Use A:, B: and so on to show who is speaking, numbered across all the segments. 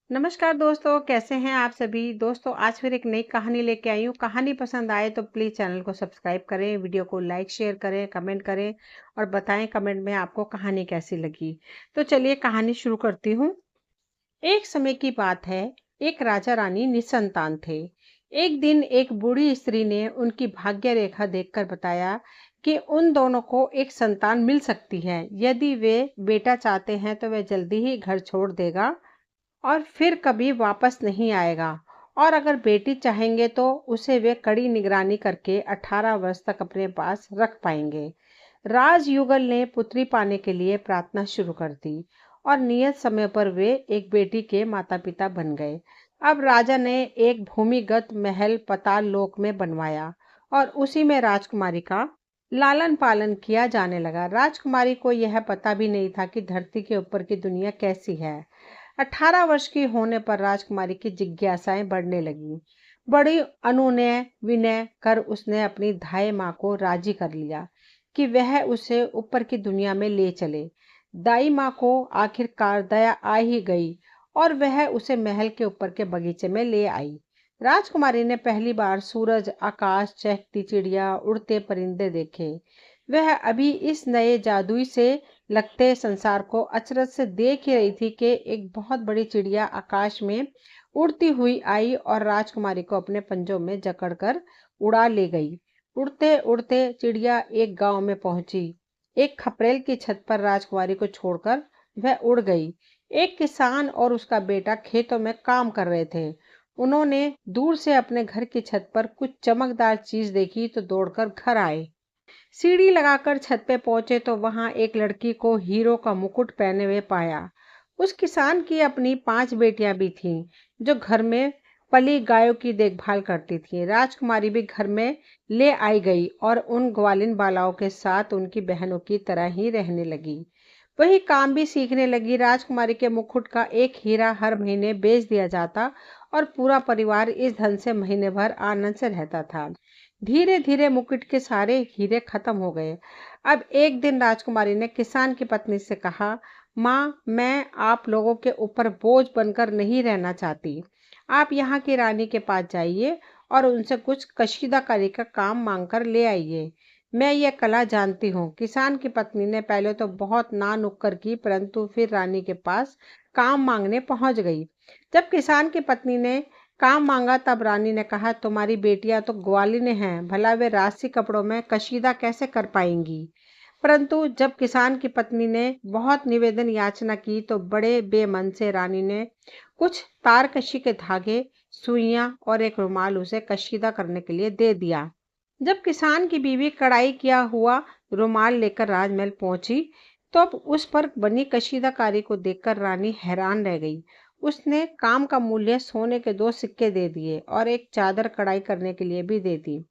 A: नमस्कार दोस्तों, कैसे हैं आप सभी। दोस्तों आज फिर एक नई कहानी लेके आई हूँ। कहानी पसंद आए तो प्लीज़ चैनल को सब्सक्राइब करें, वीडियो को लाइक शेयर करें, कमेंट करें और बताएं कमेंट में आपको कहानी कैसी लगी। तो चलिए कहानी शुरू करती हूँ। एक समय की बात है, एक राजा रानी निसंतान थे। एक दिन एक बूढ़ी स्त्री ने उनकी भाग्य रेखा देखकर बताया कि उन दोनों को एक संतान मिल सकती है। यदि वे बेटा चाहते हैं तो वे जल्दी ही घर छोड़ देगा और फिर कभी वापस नहीं आएगा, और अगर बेटी चाहेंगे तो उसे वे कड़ी निगरानी करके 18 वर्ष तक अपने पास रख पाएंगे। राजयुगल ने पुत्री पाने के लिए प्रार्थना शुरू कर दी और नियत समय पर वे एक बेटी के माता पिता बन गए। अब राजा ने एक भूमिगत महल पाताल लोक में बनवाया और उसी में राजकुमारी का लालन पालन किया जाने लगा। राजकुमारी को यह पता भी नहीं था कि धरती के ऊपर की दुनिया कैसी है। 18 वर्ष की होने पर राजकुमारी की जिज्ञासाएं बढ़ने लगी। बड़ी अनुनय विनय कर उसने अपनी धाई माँ को राजी कर लिया कि वह उसे ऊपर की दुनिया में ले चले। दाई माँ को आखिरकार दया आ ही गई और वह उसे महल के ऊपर के बगीचे में ले आई। राजकुमारी ने पहली बार सूरज, आकाश, चहकती चिड़िया, उड़ते परिंदे देखे। वह अभी इस नए जादुई से लगते संसार को अचरज से देख ही रही थी कि एक बहुत बड़ी चिड़िया आकाश में उड़ती हुई आई और राजकुमारी को अपने पंजों में जकड़कर उड़ा ले गई। उड़ते उड़ते चिड़िया एक गांव में पहुंची। एक खपरेल की छत पर राजकुमारी को छोड़कर वह उड़ गई। एक किसान और उसका बेटा खेतों में काम कर रहे थे। उन्होंने दूर से अपने घर की छत पर कुछ चमकदार चीज देखी तो दौड़कर घर आए। सीढ़ी लगाकर छत पे पहुंचे तो वहां एक लड़की को हीरो का मुकुट पहने हुए पाया। उस किसान की अपनी 5 बेटियां भी थीं, जो घर में पली गायों की देखभाल करती थीं। राजकुमारी भी घर में ले आई गई और उन ग्वालिन बालाओं के साथ उनकी बहनों की तरह ही रहने लगी। वही काम भी सीखने लगी। राजकुमारी के मुकुट का एक हीरा हर महीने बेच दिया जाता और पूरा परिवार इस धन से महीने भर आनंद से रहता था। धीरे धीरे मुकुट के सारे हीरे खत्म हो गए। अब एक दिन राजकुमारी ने किसान की पत्नी से कहा, माँ, मैं आप लोगों के ऊपर बोझ बनकर नहीं रहना चाहती। आप यहाँ की रानी के पास जाइए और उनसे कुछ कशीदाकारी का काम मांग कर ले आइए। मैं ये कला जानती हूँ। किसान की पत्नी ने पहले तो बहुत ना नुक्कर की, परंतु फिर रानी के पास काम मांगने पहुंच गई। जब किसान की पत्नी ने काम मांगा तब रानी ने कहा, तुम्हारी बेटियां तो ग्वालिन हैं, भला वे राशि कपड़ों में कशीदा कैसे कर पाएंगी। परंतु जब किसान की पत्नी ने बहुत निवेदन याचना की तो बड़े बेमन से रानी ने कुछ तारकशी के धागे, सुइयां और एक रुमाल उसे कशीदा करने के लिए दे दिया। जब किसान की बीवी कढ़ाई किया हुआ रुमाल लेकर राजमहल पहुंची तो अब उस पर बनी कशीदाकारी को देखकर रानी हैरान रह गई। उसने काम का मूल्य सोने के 2 सिक्के दे दिए और एक चादर कढ़ाई करने के लिए भी दे दी।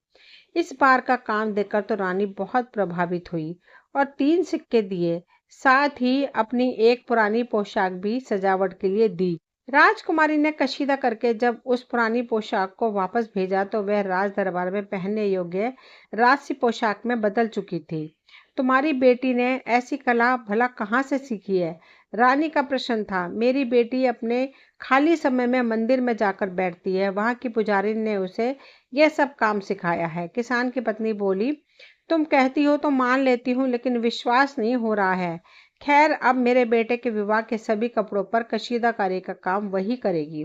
A: इस बार का काम देखकर तो रानी बहुत प्रभावित हुई और 3 सिक्के दिए। साथ ही अपनी एक पुरानी पोशाक भी सजावट के लिए दी। राजकुमारी ने कशीदा करके जब उस पुरानी पोशाक को वापस भेजा तो वह राज दरबार में पहनने योग्य राजसी पोशाक में बदल चुकी थी। तुम्हारी बेटी ने ऐसी कला भला कहाँ से सीखी है? रानी का प्रश्न था। मेरी बेटी अपने खाली समय में मंदिर में जाकर बैठती है, वहां की पुजारी ने उसे यह सब काम सिखाया है। किसान की पत्नी बोली, तुम कहती हो तो मान लेती हूँ, लेकिन विश्वास नहीं हो रहा है। खैर, अब मेरे बेटे के विवाह के सभी कपड़ों पर कशीदाकारी का काम वही करेगी।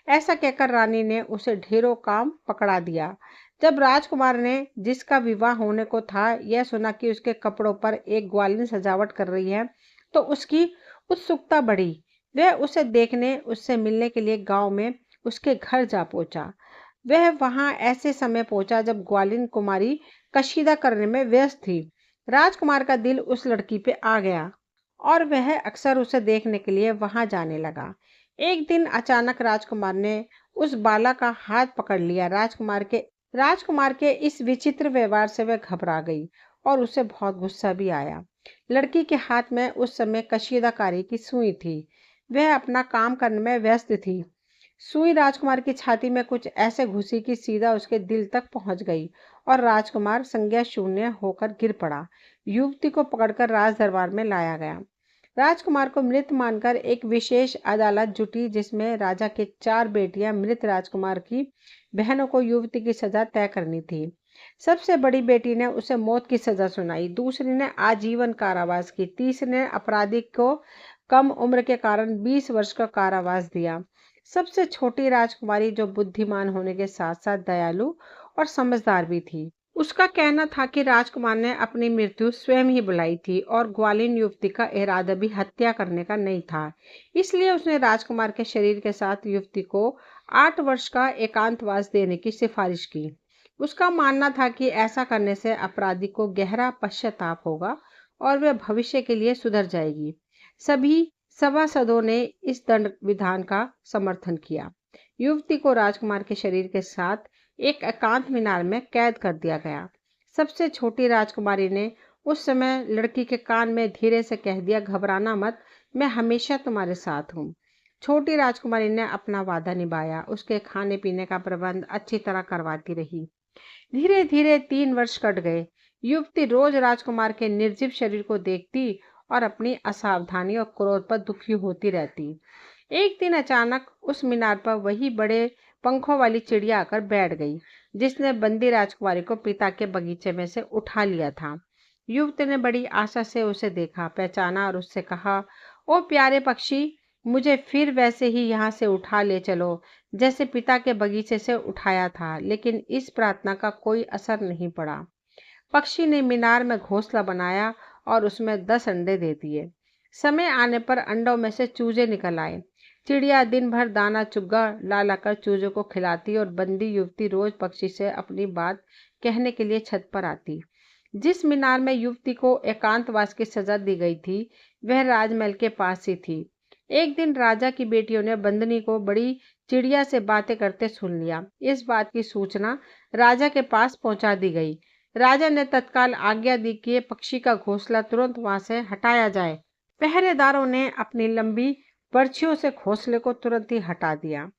A: ऐसा कहकर रानी ने उसे ढेरों काम पकड़ा दिया। जब राजकुमार ने, जिसका विवाह होने को था, यह सुना कि उसके कपड़ों पर एक ग्वालिन सजावट कर रही है तो उसकी उत्सुकता बढ़ी। वह उसे देखने, उससे मिलने के लिए गांव में उसके घर जा पहुंचा। वह वहां ऐसे समय पहुंचा जब ग्वालिन कुमारी कशीदा करने में व्यस्त थी। राजकुमार का दिल उस लड़की पे आ गया और वह अक्सर उसे देखने के लिए वहां जाने लगा। एक दिन अचानक राजकुमार ने उस बाला का हाथ पकड़ लिया। राजकुमार के इस विचित्र व्यवहार से वह घबरा गई और उसे बहुत गुस्सा भी आया। लड़की के हाथ में उस समय कशीदाकारी की सुई थी। वह अपना काम करने में व्यस्त थी। सुई राजकुमार की छाती में कुछ ऐसे घुसी कि सीधा उसके दिल तक पहुंच गई और राजकुमार संज्ञा शून्य होकर गिर पड़ा। युवती को पकड़कर राज दरबार में लाया गया। राजकुमार को मृत मानकर एक विशेष अदालत जुटी, जिसमें राजा के 4 बेटियां मृत राजकुमार की बहनों को युवती की सजा तय करनी थी। सबसे बड़ी बेटी ने उसे मौत की सजा सुनाई, दूसरी ने आजीवन कारावास की, तीसरी ने अपराधी को कम उम्र के कारण 20 वर्ष का कारावास दिया। सबसे छोटी राजकुमारी, जो बुद्धिमान होने के साथ साथ दयालु और समझदार भी थी, उसका कहना था कि राजकुमार ने अपनी मृत्यु स्वयं ही बुलाई थी और ग्वालिन युवती का इरादा भी हत्या करने का नहीं था। इसलिए उसने राजकुमार के शरीर के साथ युवती को 8 वर्ष का एकांतवास देने की सिफारिश की। उसका मानना था कि ऐसा करने से अपराधी को गहरा पश्चाताप होगा और वह भविष्य के लिए सुधर जाएगी। सभी सभासदों ने इस दंड विधान का समर्थन किया। युवती को राजकुमार के शरीर के साथ एक एकांत मीनार में कैद कर दिया गया। सबसे छोटी राजकुमारी ने उस समय लड़की के कान में धीरे से कह दिया, घबराना मत, मैं हमेशा तुम्हारे साथ हूँ। छोटी राजकुमारी ने अपना वादा निभाया, उसके खाने पीने का प्रबंध अच्छी तरह करवाती रही। धीरे धीरे 3 वर्ष कट गए। युवती रोज राजकुमार के निर्जीव शरीर को देखती और अपनी असावधानी और क्रोध पर दुखी होती रहती। एक दिन अचानक उस मीनार पर वही बड़े पंखों वाली चिड़िया आकर बैठ गई, जिसने बंदी राजकुमारी को पिता के बगीचे में से उठा लिया था। युवती ने बड़ी आशा से उसे देखा, पहचाना और उससे कहा, ओ प्यारे पक्षी, मुझे फिर वैसे ही यहाँ से उठा ले चलो, जैसे पिता के बगीचे से उठाया था। लेकिन इस प्रार्थना का कोई असर नहीं पड़ा। पक्षी ने मीनार में घोंसला बनाया और उसमें 10 अंडे दे दिए। समय आने पर अंडों में से चूजे निकल आए। चिड़िया दिन भर दाना चुग्गा ला लाकर चूजों को खिलाती और बंदी युवती रोज पक्षी से अपनी बात कहने के लिए छत पर आती। जिस मीनार में युवती को एकांतवास की सजा दी गई थी, वह राजमहल के पास ही थी। एक दिन राजा की बेटियों ने बंदनी को बड़ी चिड़िया से बातें करते सुन लिया। इस बात की सूचना राजा के पास पहुंचा दी गई। राजा ने तत्काल आज्ञा दी कि पक्षी का घोंसला तुरंत वहां से हटाया जाए। पहरेदारों ने अपनी लंबी बर्छियों से घोंसले को तुरंत ही हटा दिया।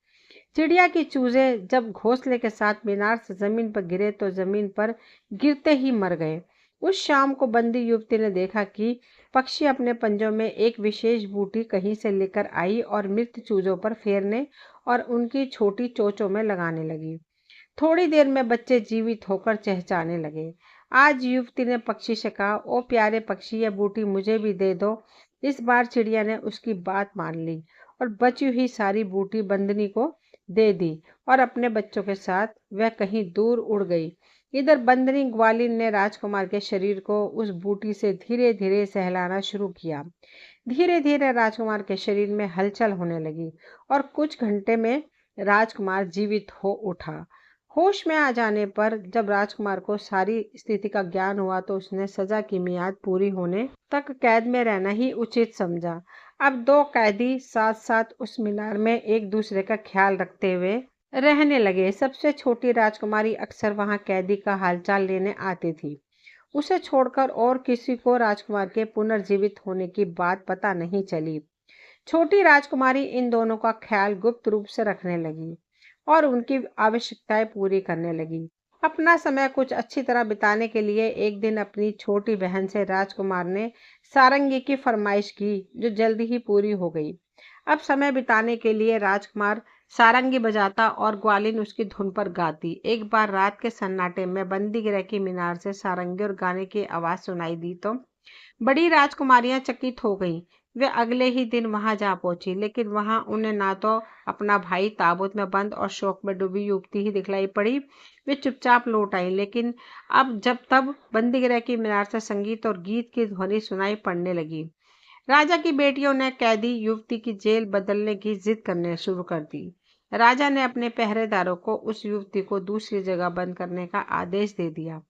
A: चिड़िया की चूजे जब घोंसले के साथ मीनार से जमीन पर गिरे तो जमीन पर गिरते ही मर गए। उस शाम को बंदी युवती ने देखा कि पक्षी अपने पंजों में एक विशेष बूटी कहीं से लेकर आई और मृत चूजों पर फेरने और उनकी छोटी चोंचों में लगाने लगी। थोड़ी देर में बच्चे जीवित होकर चहचहाने लगे। आज युवती ने पक्षी से कहा, ओ प्यारे पक्षी, यह बूटी मुझे भी दे दो। इस बार चिड़िया ने उसकी बात मान ली और बची हुई सारी बूटी बंदनी को दे दी और अपने बच्चों के साथ वह कहीं दूर उड़ गई। इधर बंदनी ग्वालिन ने राजकुमार के शरीर को उस बूटी से धीरे धीरे सहलाना शुरू किया। धीरे धीरे राजकुमार के शरीर में हलचल होने लगी और कुछ घंटे में राजकुमार जीवित हो उठा। होश में आ जाने पर जब राजकुमार को सारी स्थिति का ज्ञान हुआ तो उसने सजा की मियाद पूरी होने तक कैद में रहना ही उचित समझा। अब 2 कैदी साथ साथ उस मीनार में एक दूसरे का ख्याल रखते हुए रहने लगे। सबसे छोटी राजकुमारी अक्सर वहां कैदी का हालचाल लेने आती थी। उसे छोड़कर और किसी को राजकुमार के पुनर्जीवित होने की बात पता नहीं चली। छोटी राजकुमारी इन दोनों का ख्याल गुप्त रूप से रखने लगी और उनकी आवश्यकताएं पूरी करने लगी। अपना समय कुछ अच्छी तरह बिताने के लिए एक दिन अपनी छोटी बहन से राजकुमार ने सारंगी की फरमाइश की, जो जल्दी ही पूरी हो गई। अब समय बिताने के लिए राजकुमार सारंगी बजाता और ग्वालिन उसकी धुन पर गाती। एक बार रात के सन्नाटे में बंदी गृह की मीनार से सारंगी और गाने की आवाज सुनाई दी तो बड़ी राजकुमारियां चकित हो गईं। वे अगले ही दिन वहां जा पहुंची, लेकिन वहां उन्हें ना तो अपना भाई ताबूत में बंद और शोक में डूबी युवती ही दिखलाई पड़ी। वे चुपचाप लौट आई, लेकिन अब जब तब बंदीगृह की मीनार से संगीत और गीत की ध्वनि सुनाई पड़ने लगी। राजा की बेटियों ने कैदी युवती की जेल बदलने की जिद करने शुरू कर दी। राजा ने अपने पहरेदारों को उस युवती को दूसरी जगह बंद करने का आदेश दे दिया।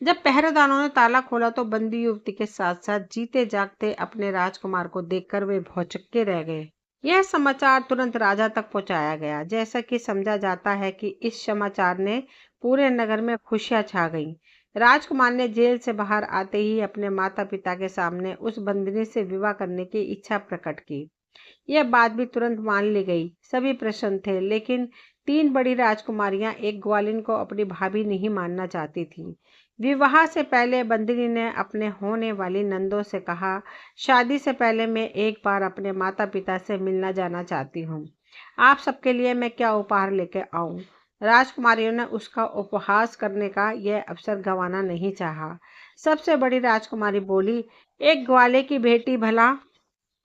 A: जब पहरेदारों ने ताला खोला तो बंदी युवती के साथ साथ जीते जागते अपने राजकुमार को देखकर वे भौचक्के रह गए। यह समाचार तुरंत राजा तक पहुंचाया गया। जैसा कि समझा जाता है कि इस समाचार ने पूरे नगर में खुशियां छा गईं। राजकुमार ने जेल से बाहर आते ही अपने माता पिता के सामने उस बंदिनी से विवाह करने की इच्छा प्रकट की। यह बात भी तुरंत मान ली गई। सभी प्रसन्न थे, लेकिन 3 बड़ी राजकुमारियां एक ग्वालिन को अपनी भाभी नहीं मानना चाहती थीं। विवाह से पहले बंदरी ने अपने होने वाली नंदों से कहा, शादी से पहले मैं एक बार अपने माता पिता से मिलना जाना चाहती हूँ। आप सबके लिए मैं क्या उपहार लेके आऊं? राजकुमारियों ने उसका उपहास करने का यह अवसर गंवाना नहीं चाहा। सबसे बड़ी राजकुमारी बोली, एक ग्वाले की बेटी भला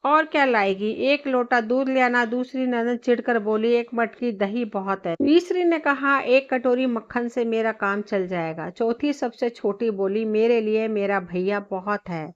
A: और क्या लाएगी? एक लोटा दूध ले आना। दूसरी ननद चिढ़कर बोली, एक मटकी दही बहुत है। तीसरी ने कहा, एक कटोरी मक्खन से मेरा काम चल जाएगा। चौथी सबसे छोटी बोली, मेरे लिए मेरा भैया बहुत है।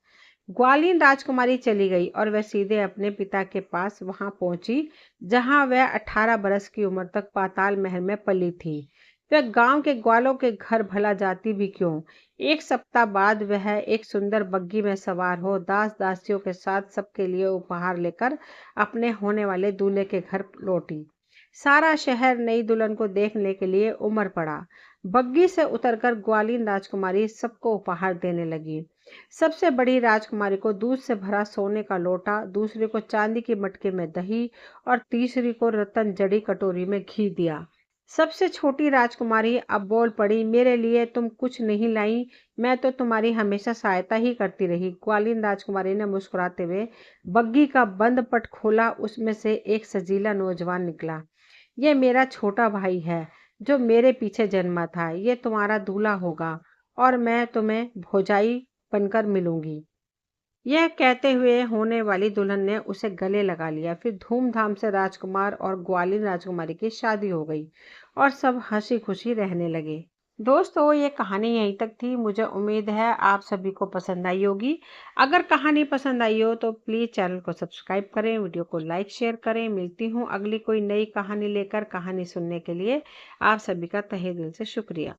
A: ग्वालीन राजकुमारी चली गई और वह सीधे अपने पिता के पास वहां पहुंची जहां वह 18 बरस की उम्र तक पाताल महल में पली थी। वह गांव के ग्वालों के घर भला जाती भी क्यों। एक सप्ताह बाद वह एक सुंदर बग्घी में सवार हो दास दासियों के साथ सबके लिए उपहार लेकर अपने होने वाले दूल्हे के घर लौटी। सारा शहर नई दुल्हन को देखने के लिए उमड़ पड़ा। बग्घी से उतरकर ग्वालीन राजकुमारी सबको उपहार देने लगी। सबसे बड़ी राजकुमारी को दूध से भरा सोने का लोटा, दूसरी को चांदी की मटके में दही और तीसरी को रतन जड़ी कटोरी में घी दिया। सबसे छोटी राजकुमारी अब बोल पड़ी, मेरे लिए तुम कुछ नहीं लाई, मैं तो तुम्हारी हमेशा सहायता ही करती रही। ग्वालीन राजकुमारी ने मुस्कुराते हुए बग्घी का बंद पट खोला। उसमें से एक सजीला नौजवान निकला। ये मेरा छोटा भाई है जो मेरे पीछे जन्मा था। ये तुम्हारा दूल्हा होगा और मैं तुम्हें भौजाई बनकर मिलूंगी। यह कहते हुए होने वाली दुल्हन ने उसे गले लगा लिया। फिर धूमधाम से राजकुमार और ग्वालिन राजकुमारी की शादी हो गई और सब हंसी खुशी रहने लगे। दोस्तों, ये कहानी यहीं तक थी। मुझे उम्मीद है आप सभी को पसंद आई होगी। अगर कहानी पसंद आई हो तो प्लीज़ चैनल को सब्सक्राइब करें, वीडियो को लाइक शेयर करें। मिलती हूँ अगली कोई नई कहानी लेकर। कहानी सुनने के लिए आप सभी का तहे दिल से शुक्रिया।